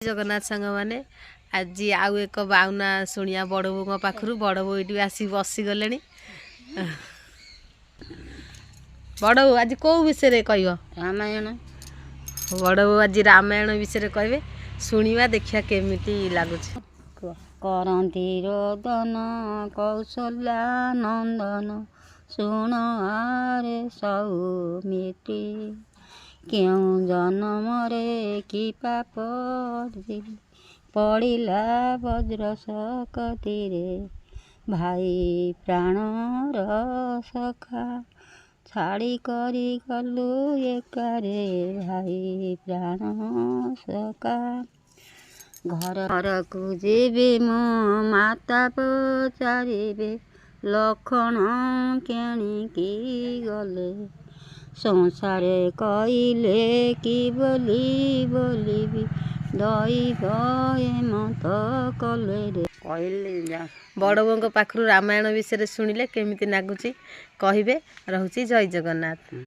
जगन्नाथ सांग मैंने आज आउ एक बाउना शुणिया बड़ बो पाखु बड़ बो ये आसिक बसीगले बड़ बो आज कौ विषय कह रामायण बड़ बो आज रामायण विषय कहे शुणा देखिया केमी लगुच करती रोदन कौशल्या नंदन शुण आरे सौमित्री क्यों जन्म रे कि पाप पड़िला वज्र सकती रे भाई प्राण सखा छाड़ी करी गलु एकारे भाई प्राण सखा घर को जीवे मो माता पचारे लक्षण केणिकी गले संसारे कहले कि बोली दैव एमत कले रे कहले बड़ बों पाखु रामायण विषय शुणिले केमी लगुच कहे। रहुची जय जगन्नाथ।